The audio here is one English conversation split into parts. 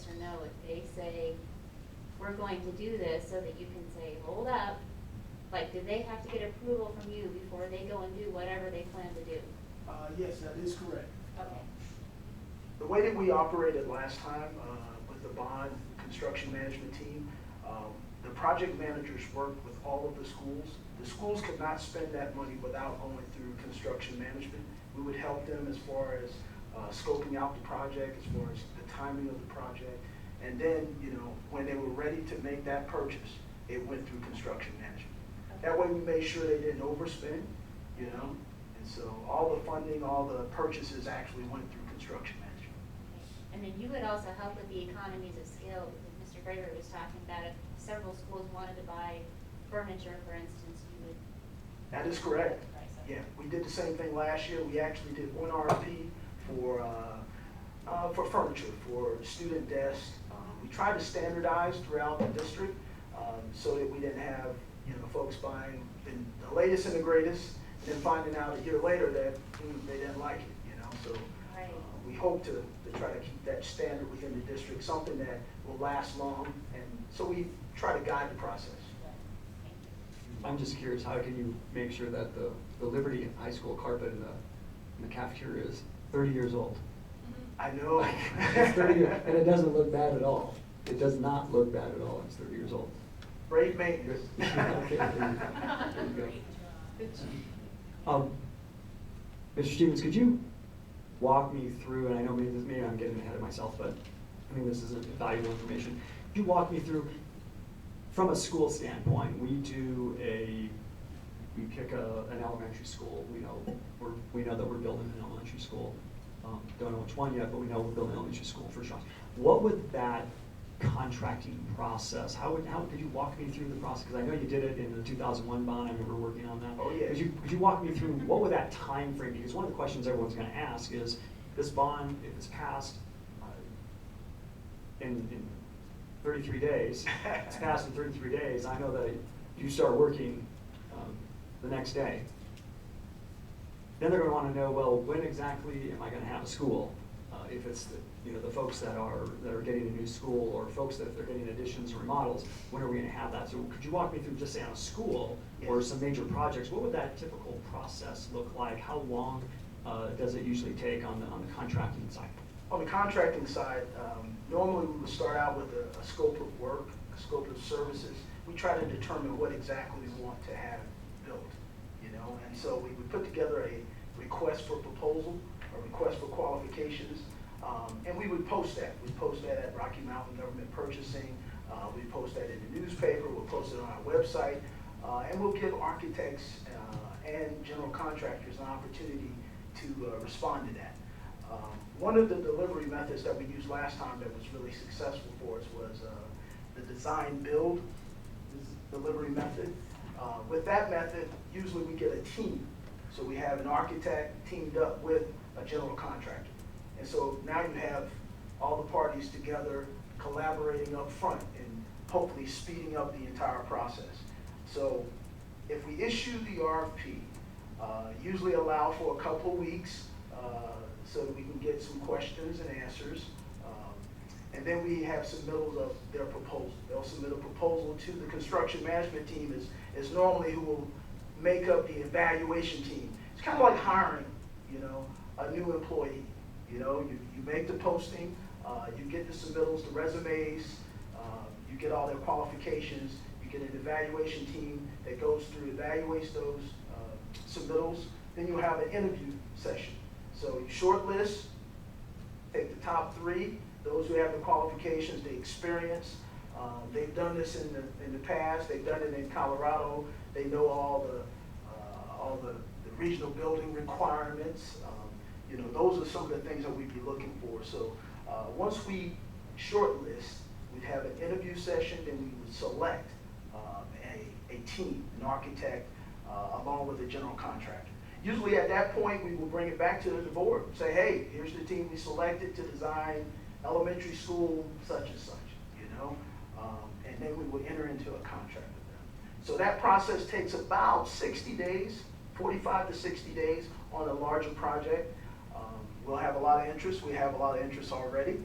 to know if they say, we're going to do this, so that you can say, hold up, like, do they have to get approval from you before they go and do whatever they plan to do? Yes, that is correct. Okay. The way that we operated last time with the bond construction management team, the project managers worked with all of the schools. The schools could not spend that money without going through construction management. We would help them as far as scoping out the project, as far as the timing of the project. And then, you know, when they were ready to make that purchase, it went through construction management. Okay. That way we made sure they didn't overspend, you know. And so all the funding, all the purchases actually went through construction management. And then you would also help with the economies of scale, because Mr. Gregory was talking about if several schools wanted to buy furniture, for instance, you would. That is correct. Right, so- Yeah, we did the same thing last year. We actually did one RFP for furniture, for student desks. We tried to standardize throughout the district so that we didn't have, you know, folks buying the latest and the greatest, and then finding out a year later that they didn't like it, you know. So Right. we hope to try to keep that standard within the district, something that will last long, and so we try to guide the process. Thank you. I'm just curious, how can you make sure that the Liberty High School carpet in the cafeteria is 30 years old? I know. It's 30 years, and it doesn't look bad at all. It does not look bad at all. It's 30 years old. Great maintenance. Okay, there you go. Mr. Stevens, could you walk me through, and I know maybe I'm getting ahead of myself, but I think this is valuable information. Could you walk me through, from a school standpoint, we pick an elementary school. We know that we're building an elementary school. Don't know which one yet, but we know we're building an elementary school for sure. What would that contracting process, how could you walk me through the process? Because I know you did it in the 2001 bond. I remember working on that. Oh, yeah. Could you walk me through what would that time frame be? Because one of the questions everyone's going to ask is, this bond, if it's passed in 33 days, it's passed in 33 days, I know that you start working the next day. Then they're going to want to know, well, when exactly am I going to have a school? If it's the folks that are getting a new school, or folks that if they're getting additions or remodels, when are we going to have that? So could you walk me through, just say on a school or some major projects, what would that typical process look like? How long does it usually take on the contracting side? On the contracting side, normally we would start out with a scope of work, a scope of services. We try to determine what exactly we want to have built, you know, and so we would put together a request for proposal, a request for qualifications, and we would post that. We'd post that at Rocky Mountain Government Purchasing. We'd post that in the newspaper. We'll post it on our website, and we'll give architects and general contractors an opportunity to respond to that. One of the delivery methods that we used last time that was really successful for us was the design build delivery method. With that method, usually we get a team. So we have an architect teamed up with a general contractor. And so now you have all the parties together collaborating up front and hopefully speeding up the entire process. So if we issue the RFP, usually allow for a couple of weeks so that we can get some questions and answers. And then we have submittals of their proposal. They'll submit a proposal to the construction management team is normally who will make up the evaluation team. It's kind of like hiring, you know, a new employee. You know, you make the posting, you get the submittals, the resumes, you get all their qualifications, you get an evaluation team that goes through, evaluates those submittals, then you'll have an interview session. So you shortlist, take the top 3, those who have the qualifications, the experience. They've done this in the past. They've done it in Colorado. They know all the regional building requirements. You know, those are some of the things that we'd be looking for. So once we shortlist, we'd have an interview session, then we would select a team, an architect, along with a general contractor. Usually at that point, we will bring it back to the board, say, hey, here's the team we selected to design elementary school such and such, you know, and then we will enter into a contract with them. So that process takes about 60 days, 45 to 60 days on a larger project. we'll have a lot of interest. We have a lot of interest already.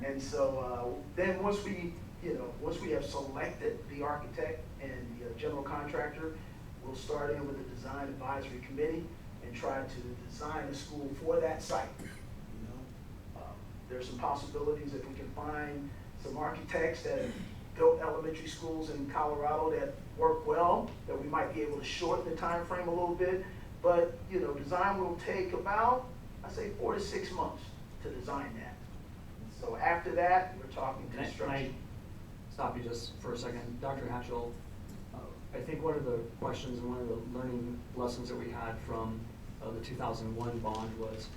And so then once we have selected the architect and the general contractor, we'll start in with the design advisory committee and try to design a school for that site. You know, there's some possibilities if we can find some architects that have built elementary schools in Colorado that work well, that we might be able to shorten the time frame a little bit. But you know, design will take about, I say, 4 to 6 months to design that. So after that, we're talking Can I construction. stop you just for a second? Dr. Hatchell, I think one of the questions and one of the learning lessons that we had from the 2001 bond was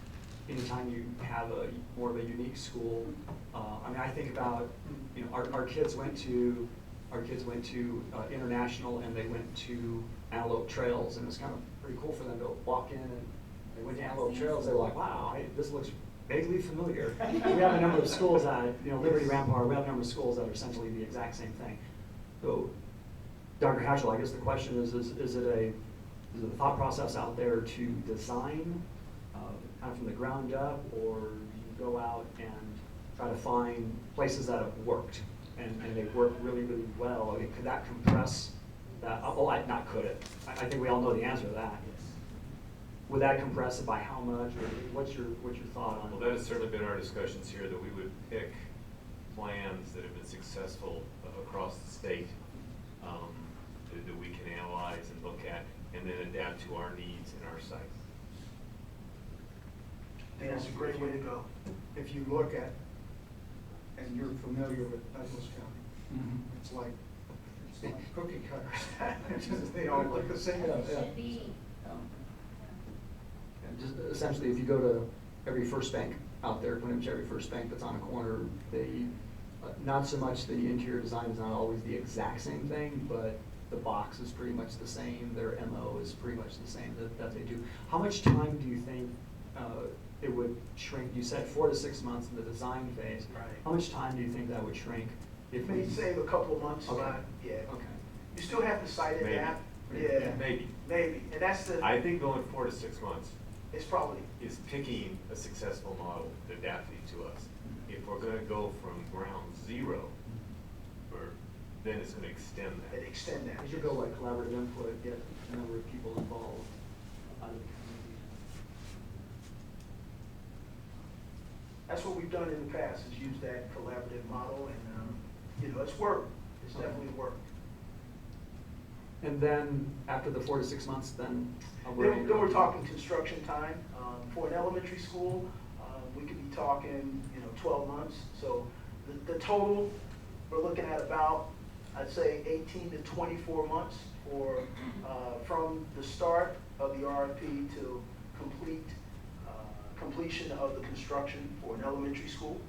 anytime you have more of a unique school, I mean, I think about, you know, our kids went to international, and they went to Antelope Trails, and it was kind of pretty cool for them to walk in, and they went to Antelope Trails. They were like, wow, this looks vaguely familiar. We have a number of schools at, you know, Liberty Rampart, we have a number of schools that are essentially the exact same thing. So, Dr. Hatchell, I guess the question is it a thought process out there to design kind of from the ground up, or do you go out and try to find places that have worked and they work really, really well? I mean, could that compress that? Oh, not could it. I think we all know the answer to that. Would that compress it by how much, or what's your thought on it? Well, that has certainly been our discussions here, that we would pick plans that have been successful across the state, that we can analyze and look at, and then adapt to our needs and our sites. I think that's a great way to go. If you look at, and you're familiar with Douglas County, it's like cookie cutters. They all look the same. Should be. Just essentially, if you go to every First Bank out there, pretty much every First Bank that's on a corner, they, not so much the interior design is not always the exact same thing, but the box is pretty much the same, their MO is pretty much the same that they do. How much time do you think it would shrink? You said 4 to 6 months in the design phase. Right. How much time do you think that would shrink? If Maybe save a couple of months, Okay. yeah. Okay. You still have to site Maybe. adapt. Maybe. Yeah. Maybe. And that's the, I think going 4 to 6 months it's probably, is picking a successful model adapting to us. If we're gonna go from ground zero, then it's gonna extend that. and extend that. You should go like collaborative input, get a number of people involved out of the community. That's what we've done in the past, is use that collaborative model, and, you know, it's worked. It's definitely worked. And then after the 4 to 6 months, then Then we're talking construction time. For an elementary school, we could be talking, 12 months. So the total, we're looking at about, I'd say 18 to 24 months for, from the start of the RFP to completion of the construction for an elementary school.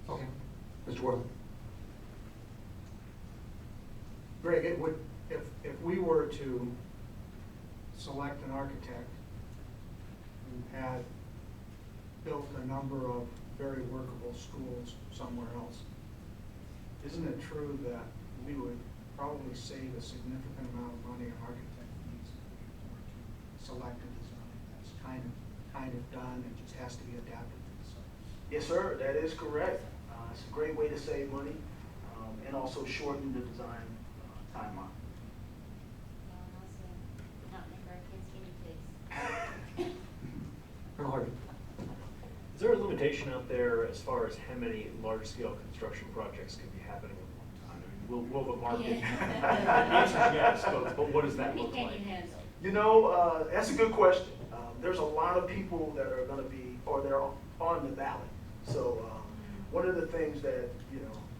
Okay. Mr. Worthing? Greg, it would, if we were to select an architect who had built a number of very workable schools somewhere else, isn't it true that we would probably save a significant amount of money an architect needs if we were to select a design that's kind of done and just has to be adapted to the site? Yes, sir, that is correct. It's a great way to save money, and also shorten the design timeline. And also not make our kids guinea pigs. Colonel Harvey? Is there a limitation out there as far as how many large-scale construction projects can be happening at one time? I mean, will the market? Yeah. The answer is yes, but what does that How many look can like? you handle? That's a good question. There's a lot of people that are gonna be, or they're on the ballot. So, one of the things that,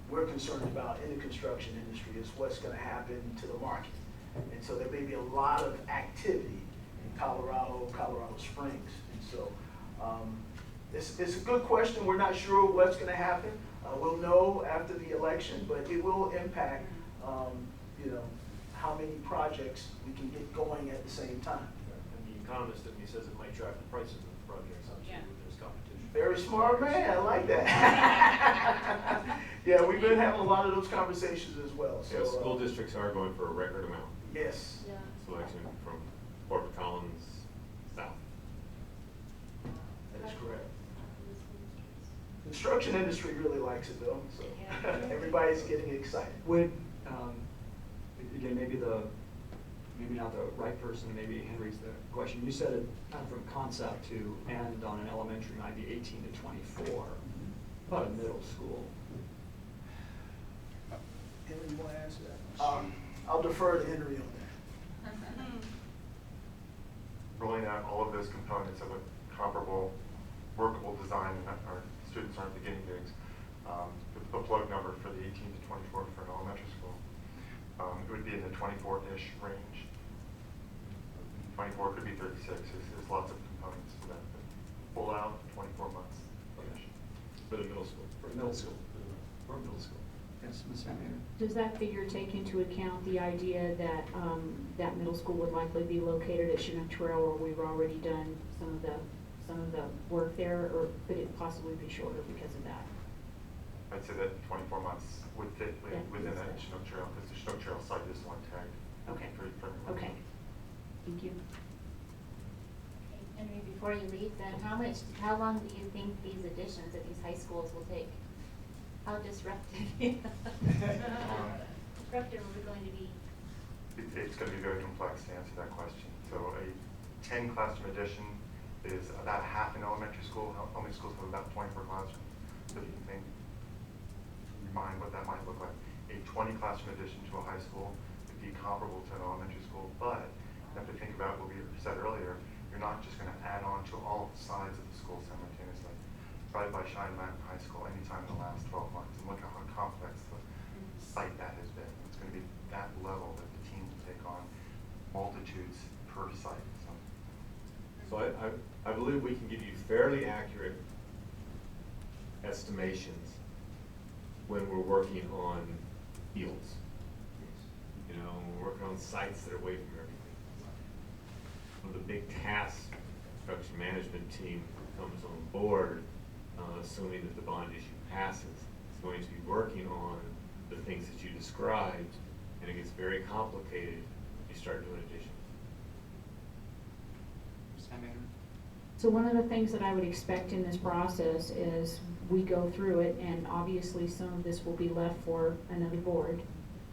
we're concerned about in the construction industry is what's gonna happen to the market. And so there may be a lot of activity in Colorado Springs. And so, it's a good question. We're not sure what's gonna happen. We'll know after the election, but it will impact, how many projects we can get going at the same time. And the economist in me says it might drive the prices of the projects up too, Yeah. when there's competition. Very smart man, I like that. Yeah, we've been having a lot of those conversations as well, so. Yeah, school districts are going for a record amount Yes. Yeah. selection from Fort Collins south. That's correct. Construction industry really likes it though, so Yeah. everybody's getting excited. Would, again, maybe not the right person, maybe Henry's the question. You said it kind of from concept to end on an elementary might be 18 to 24. About a middle school. Henry, you want to answer that? I'll defer to Henry on that. Rolling out all of those components of a comparable, workable design, and our students aren't the guinea pigs. The plug number for the 18 to 24 for an elementary school, it would be in the 24-ish range. 24 could be 36. There's lots of components to that. But full out, 24 months. For the middle school. For middle school. For middle school. Yes, Ms. Van Meter. Does that figure take into account the idea that, that middle school would likely be located at Chinook Trail, or we've already done some of the work there, or could it possibly be shorter because of that? I'd say that 24 months would fit Yeah, within that that's it. Chinook Trail, because the Chinook Trail site is one tag. Okay. For everyone. Okay. Thank you. Henry, before you leave, then, how long do you think these additions at these high schools will take? How disruptive? Disruptive are we going to be? It's going to be very complex to answer that question. So a 10 classroom addition is about half an elementary school. How many schools have about 24 classrooms? So if you can think in your mind what that might look like. A 20 classroom addition to a high school would be comparable to an elementary school, but you have to think about what we said earlier. You're not just going to add on to all sides of the school simultaneously. Right by Shine Mountain High School anytime in the last 12 months, and look at how complex the site that has been. It's going to be that level that the team will take on multitudes per site. So I believe we can give you fairly accurate estimations when we're working on fields. You know, when we're working on sites that are away from everything. One of the big tasks the construction management team comes on board, assuming that the bond issue passes, is going to be working on the things that you described, and it gets very complicated when you start doing additions. Ms. Van Meter. So one of the things that I would expect in this process is we go through it, and obviously some of this will be left for another board.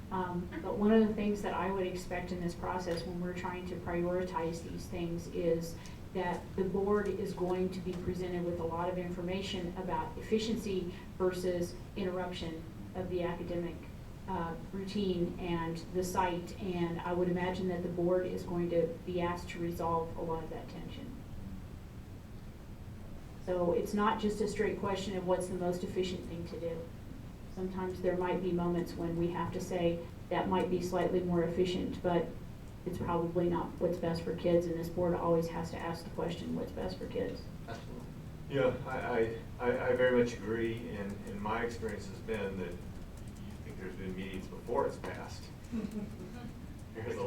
But one of the things that I would expect in this process when we're trying to prioritize these things is that the board is going to be presented with a lot of information about efficiency versus interruption of the academic routine and the site, and I would imagine that the board is going to be asked to resolve a lot of that tension. So it's not just a straight question of what's the most efficient thing to do. Sometimes there might be moments when we have to say that might be slightly more efficient, but it's probably not what's best for kids, and this board always has to ask the question, what's best for kids? Absolutely. Yeah, I very much agree, and my experience has been that you think there's been meetings before it's passed. There's a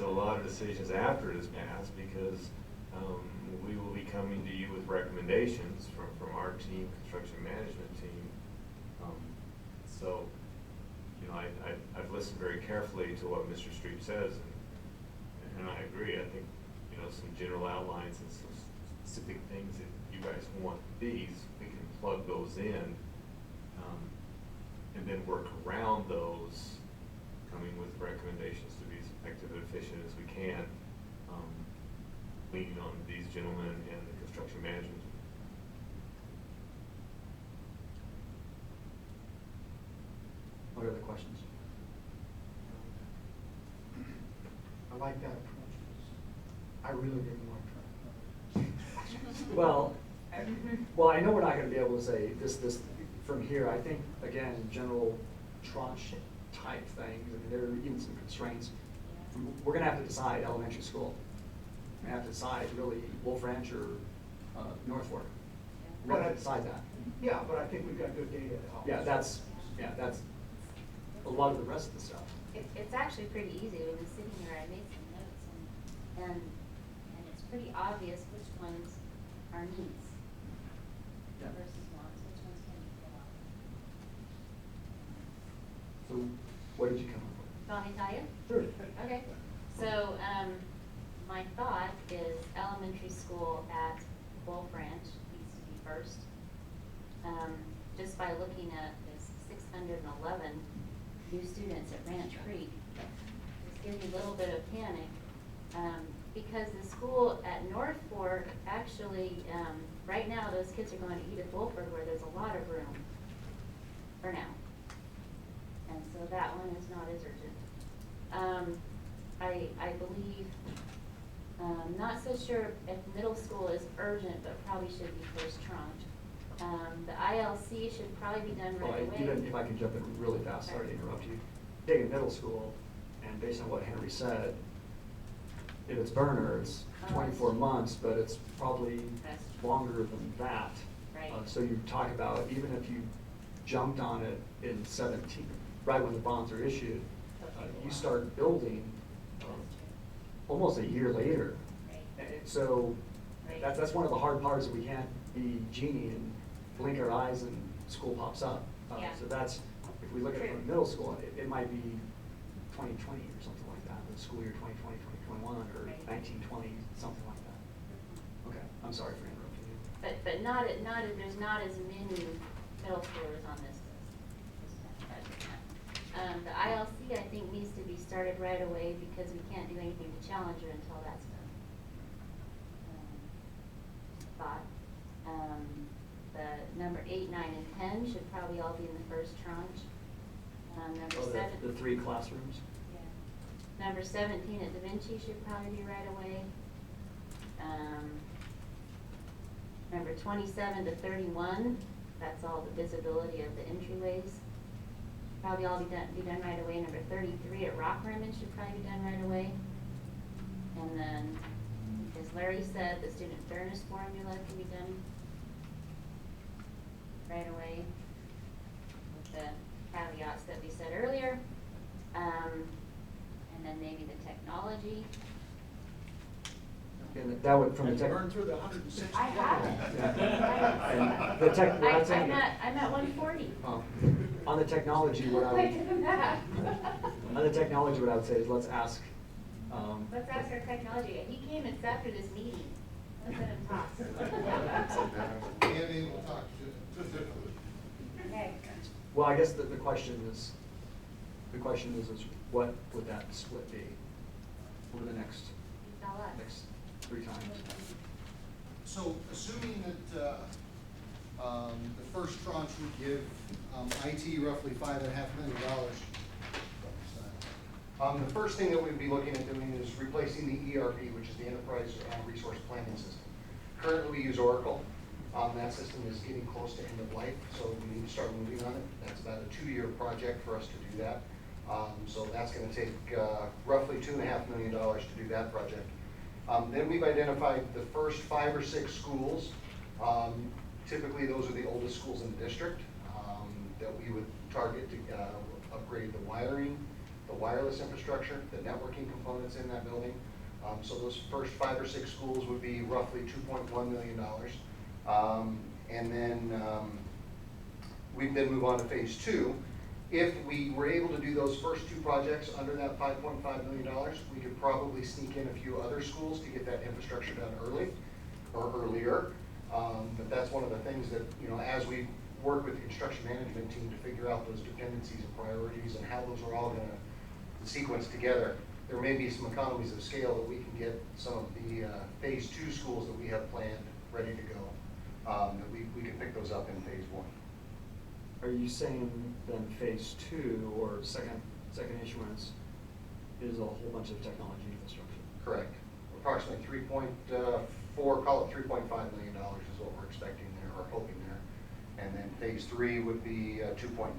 lot of decisions after it is passed, because we will be coming to you with recommendations from our team, construction management team. So, you know, I've listened very carefully to what Mr. Streep says, and I agree. I think, you know, some general outlines and some specific things that you guys want these, we can plug those in, and then work around those, coming with recommendations to be as effective and efficient as we can, leaning on these gentlemen and the construction management. What are the questions? I like that approach. I really didn't want to. Well, I know we're not gonna be able to say this from here. I think, again, general tranche type things, I mean, there are even some constraints. We're gonna have to decide elementary school. We're gonna have to decide really Wolf Ranch or North Fork. We're gonna have to decide that. Yeah, but I think we've got good data to help. Yeah, that's a lot of the rest of the stuff. It's actually pretty easy. When I was sitting here, I made some notes, and it's pretty obvious which ones are needs Yeah. versus wants, which ones can be put off. So what did you come up with? Want me to tell you? Sure. Okay, so, my thought is elementary school at Wolf Ranch needs to be first. Just by looking at this 611 new students at Ranch Creek, just gives you a little bit of panic. Because the school at North Fork, actually, right now, those kids are going to Edith Wolford where there's a lot of room for now. And so that one is not as urgent. I believe, not so sure if middle school is urgent, but probably should be first tranche. The ILC should probably be done Well, right away. even if I can jump in really fast, sorry to interrupt you. Taking middle school, and based on what Henry said, if it's burner, it's 24 months, but it's probably That's longer than that. Right. So you talk about, even if you jumped on it in 17, right when the bonds are issued, you start building almost a year later. Right. And so Right. that's one of the hard parts, that we can't be genie and blink our eyes and school pops up. Yeah. So that's, if we look at it from True. middle school, it might be 2020 or something like that, the school year 2020, 2021, or Right. 1920, something like that. Okay, I'm sorry for interrupting you. But there's not as many middle schoolers on this list. The ILC, I think, needs to be started right away because we can't do anything to Challenger until that's done. Thought. The number 8, 9, and 10 should probably all be in the first tranche. Number Oh, 7. the 3 classrooms? Yeah. Number 17 at Da Vinci should probably be right away. Number 27 to 31, that's all the visibility of the entryways. Probably all be done right away. Number 33 at Rock Rimmon should probably be done right away. And then, as Larry said, the student fairness formula can be done right away with the caveats that we said earlier. And then maybe the technology. And that would, from the Have you tech. burned through the 160? I haven't. Yeah. And the tech, what I'm saying. I'm at 140. On the technology, what I I would, did the math. on the technology, what I would say is, let's ask. Let's ask our technology guy. He came and sat through this meeting. Let's let him talk. Andy will talk specifically. Okay. Well, I guess the question is what would that split be over the next Tell us. 3 times? So assuming that the first tranche would give IT roughly $5.5 million. The first thing that we'd be looking at doing is replacing the ERP, which is the Enterprise Resource Planning System. Currently, we use Oracle. That system is getting close to end of life, so we need to start moving on it. That's about a 2-year project for us to do that. So that's going to take roughly $2.5 million to do that project. Then we've identified the first 5 or 6 schools. Typically, those are the oldest schools in the district that we would target to upgrade the wiring, the wireless infrastructure, the networking components in that building. So those first 5 or 6 schools would be roughly $2.1 million. And then we'd then move on to phase 2. If we were able to do those first 2 projects under that $5.5 million, we could probably sneak in a few other schools to get that infrastructure done early or earlier. But that's one of the things that, you know, as we work with the construction management team to figure out those dependencies and priorities and how those are all going to sequence together, there may be some economies of scale that we can get some of the phase 2 schools that we have planned ready to go, that we can pick those up in phase 1. Are you saying then phase 2 or second issuance is a whole bunch of technology infrastructure? Correct. Approximately 3.4, call it $3.5 million is what we're expecting there or hoping there. And then phase 3 would be 2.9.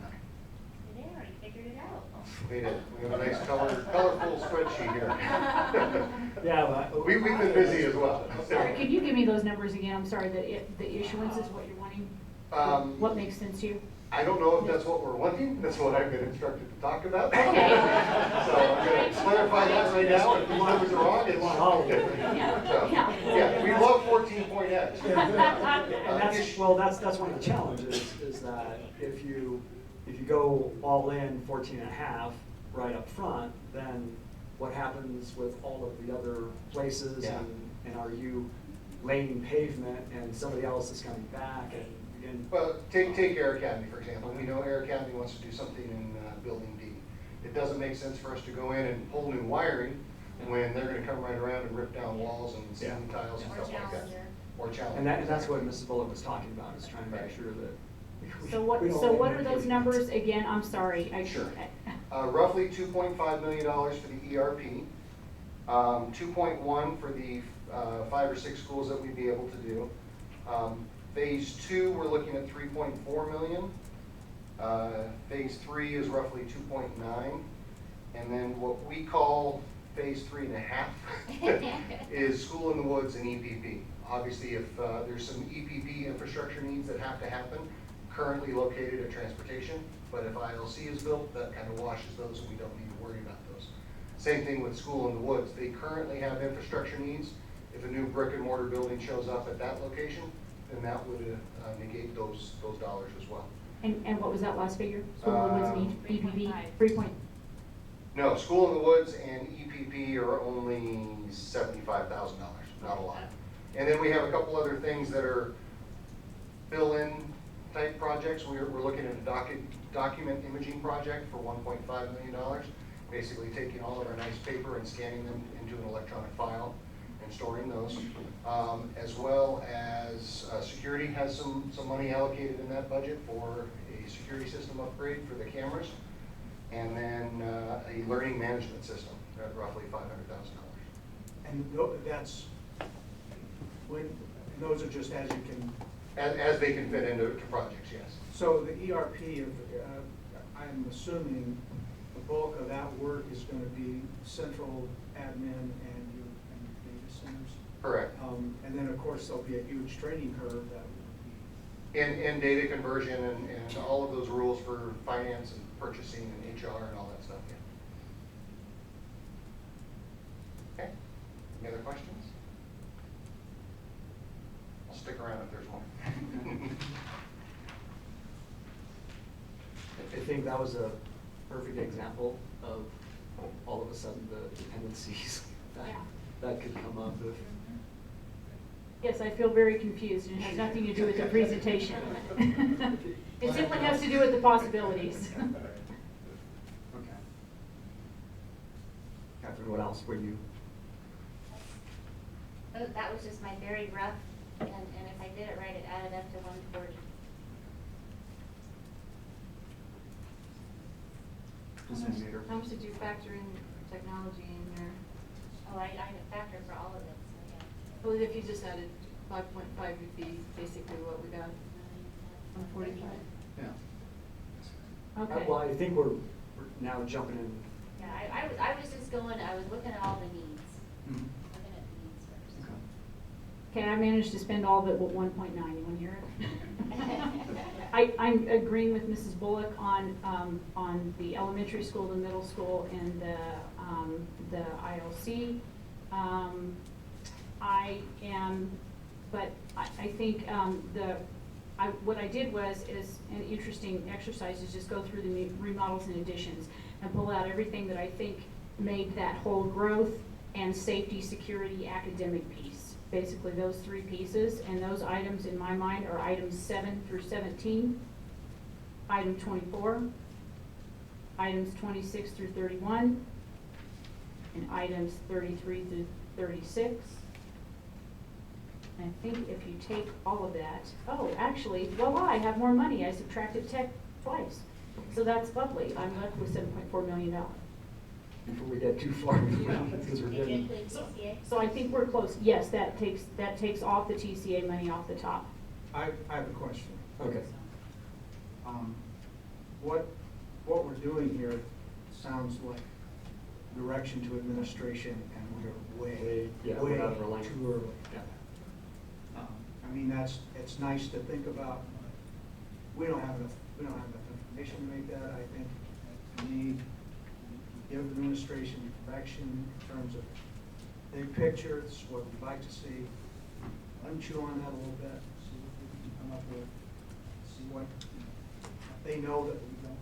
They already figured it out. We did. We have a nice colorful spreadsheet here. Yeah, but We've been busy as well. Sorry, could you give me those numbers again? I'm sorry, the issuance is what you're wanting? What makes sense to you? I don't know if that's what we're wanting. That's what I've been instructed to talk about. Okay. So I'm going to clarify that right now. If you want it wrong, it's Oh. yeah, we love 14.x. And that's one of the challenges, is that if you go all in 14.5 right up front, then what happens with all of the other places? Yeah. And are you laying pavement and somebody else is coming back and again. Well, take Air Academy, for example. We know Air Academy wants to do something in Building D. It doesn't make sense for us to go in and pull new wiring when they're gonna come right around and rip down walls and ceiling tiles and Or stuff like that. Challenger. Or Challenger. And that's what Mrs. Bullock was talking about, is trying to make sure that. So what, we don't so lay what new are those pavement. numbers again? I'm sorry. Sure. Roughly $2.5 million for the ERP, 2.1 for the 5 or 6 schools that we'd be able to do. Phase 2, we're looking at 3.4 million. Phase 3 is roughly 2.9. And then what we call phase 3.5 is School in the Woods and EPP. Obviously, if there's some EPP infrastructure needs that have to happen, currently located at transportation, but if ILC is built, that kind of washes those and we don't need to worry about those. Same thing with School in the Woods. They currently have infrastructure needs. If a new brick and mortar building shows up at that location, then that would negate those dollars as well. And what was that last figure? School in the Woods and EPP? 3 point. No, School in the Woods and EPP are only $75,000, not a lot. And then we have a couple other things that are fill-in type projects. We're looking at a document imaging project for $1.5 million. Basically taking all of our nice paper and scanning them into an electronic file and storing those. As well as security has some money allocated in that budget for a security system upgrade for the cameras. And then a learning management system at roughly $500,000. And that's, those are just as you can. As they can fit into projects, yes. So the ERP, I'm assuming the bulk of that work is going to be central admin and your data centers? Correct. And then, of course, there'll be a huge training curve that will be. In data conversion and all of those rules for finance and purchasing and HR and all that stuff, yeah. Okay, any other questions? I'll stick around if there's one. I think that was a perfect example of all of a sudden the dependencies that could come up if. Yes, I feel very confused, and it has nothing to do with the presentation. It simply has to do with the possibilities. Okay. Catherine, what else were you? That was just my very rough, and if I did it right, it added up to 140. Ms. Van Meter? How much did you factor in technology in there? Oh, I factored for all of it, so yeah. Well, if you just added 5.5, would be basically what we got, 145. Yeah. Okay. Well, I think we're now jumping in. Yeah, I was just going, I was looking at all the needs, Mhm. looking at the needs first. Okay. Okay, I managed to spend all of it with 1.9, you want to hear it? I'm agreeing with Mrs. Bullock on the elementary school, the middle school, and the ILC. I am, but I think what I did is an interesting exercise is just go through the remodels and additions and pull out everything that I think made that whole growth and safety, security, academic piece. Basically those 3 pieces, and those items in my mind are items 7 through 17, item 24, items 26 through 31, and items 33 through 36. And I think if you take all of that, oh, actually, voila, I have more money. I subtracted tech twice. So that's lovely. I'm left with $7.4 million. Before we get too far, because we're Did you getting. include TCA? So I think we're close. Yes, that takes off the TCA money off the top. I have a question. Okay. What we're doing here sounds like direction to administration, and we're way we're out of our lane. too early. Yeah. I mean, it's nice to think about. We don't have enough information to make that. I think we need to give administration direction in terms of big picture. This is what we'd like to see. Let them chew on that a little bit, see what we can come up with, see what they know that we don't know.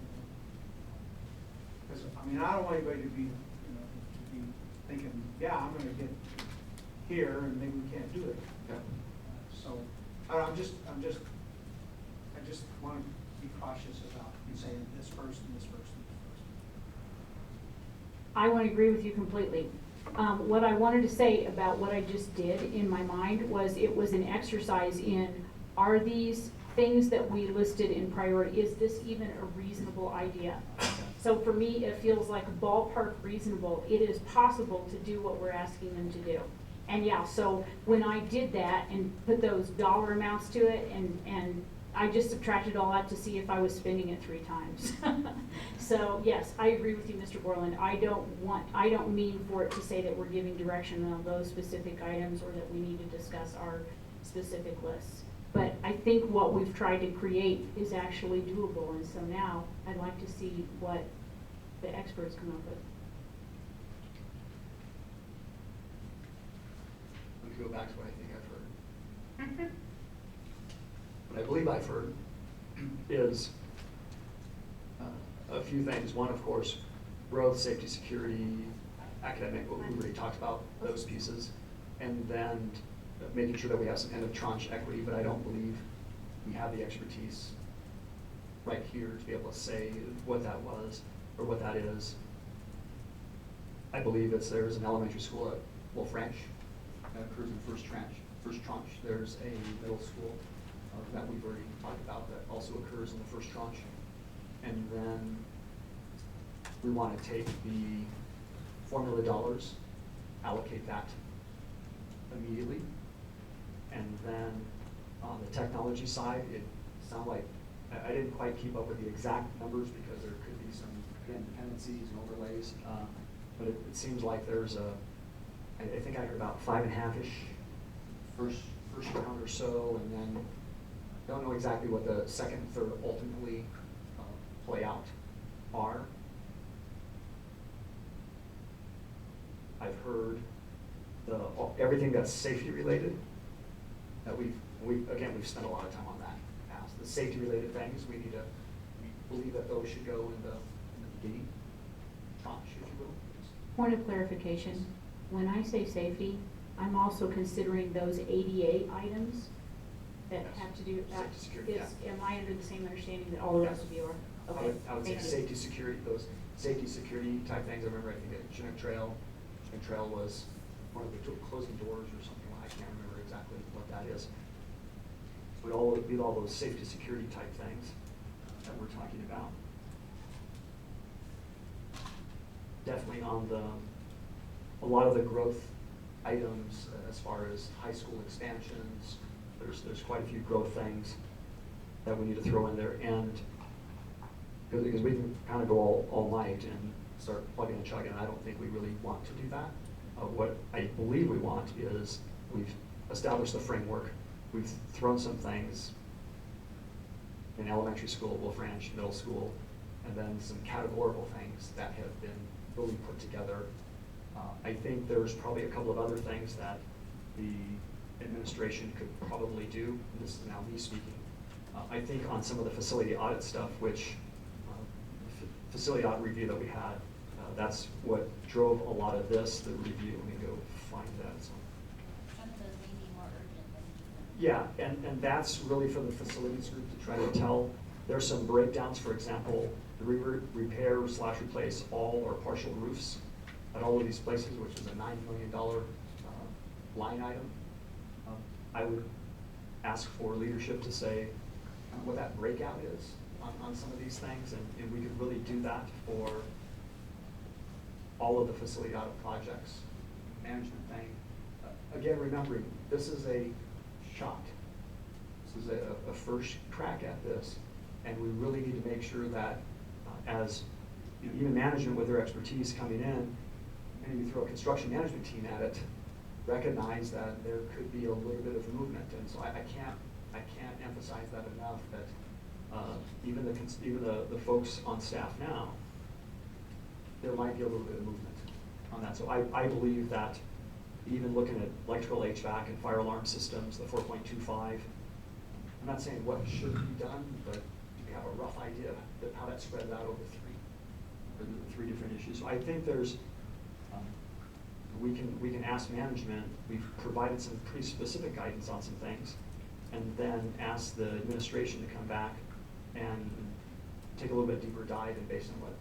Because, I mean, I don't want anybody to be, to be thinking, yeah, I'm gonna get here and maybe we can't do it. Yeah. So, I just want to be cautious about saying this first and this first and this first. I want to agree with you completely. What I wanted to say about what I just did in my mind was it was an exercise in, are these things that we listed in priority, is this even a reasonable idea? So for me, it feels like ballpark reasonable. It is possible to do what we're asking them to do. And yeah, so when I did that and put those dollar amounts to it, and I just subtracted all that to see if I was spending it 3 times. So yes, I agree with you, Mr. Borland. I don't mean for it to say that we're giving direction on those specific items or that we need to discuss our specific lists. But I think what we've tried to create is actually doable, and so now I'd like to see what the experts come up with. Let me go back to what I think I've heard. What I believe I've heard is a few things. One, of course, growth, safety, security, academic, what we already talked about, those pieces. And then making sure that we have some kind of tranche equity, but I don't believe we have the expertise right here to be able to say what that was or what that is. I believe there's an elementary school at Wolf Ranch that occurs in first tranche. There's a middle school that we've already talked about that also occurs in the first tranche. And then we want to take the formula dollars, allocate that immediately. And then on the technology side, it sounded like, I didn't quite keep up with the exact numbers because there could be some, again, dependencies and overlays. But it seems like there's I think I heard about 5.5-ish first round or so, and then don't know exactly what the second and third ultimately play out are. I've heard everything that's safety related, that we've spent a lot of time on that. The safety related things, we believe that those should go in the beginning tranche, if you will. Point of clarification, when I say safety, I'm also considering those ADA items that Yes. have to do, Safety, security, am I under the same understanding that all the rest of you are? Okay, I would say thank you. safety, security, those safety, security type things. I remember, I think at Chinook Trail was one of the closing doors or something. I can't remember exactly what that is. Would all be all those safety, security type things that we're talking about. Definitely on a lot of the growth items as far as high school expansions. There's quite a few growth things that we need to throw in there, and because we can kind of go all night and start plugging and chugging. I don't think we really want to do that. What I believe we want is we've established the framework. We've thrown some things in elementary school, Wolf Ranch, middle school, and then some categorical things that have been really put together. I think there's probably a couple of other things that the administration could probably do, and this is now me speaking. I think on some of the facility audit stuff, which facility audit review that we had, that's what drove a lot of this, the review. Let me go find that. So. Some of those may be more urgent than. Yeah, and that's really for the facilities group to try to tell. There's some breakdowns, for example, the repair/replace all or partial roofs at all of these places, which is a $9 million line item. I would ask for leadership to say what that breakout is on some of these things, and we could really do that for all of the facility audit projects, management thing. Again, remembering, this is a shot. This is a first crack at this, and we really need to make sure that as even management with their expertise coming in, and you throw a construction management team at it, recognize that there could be a little bit of movement. And so I can't emphasize that enough, that even the folks on staff now, there might be a little bit of movement on that. So I believe that even looking at electrical HVAC and fire alarm systems, the 4.25, I'm not saying what should be done, but we have a rough idea of how that spreads out over three different issues. So I think there's, we can ask management, we've provided some pretty specific guidance on some things, and then ask the administration to come back and take a little bit deeper dive, and based on what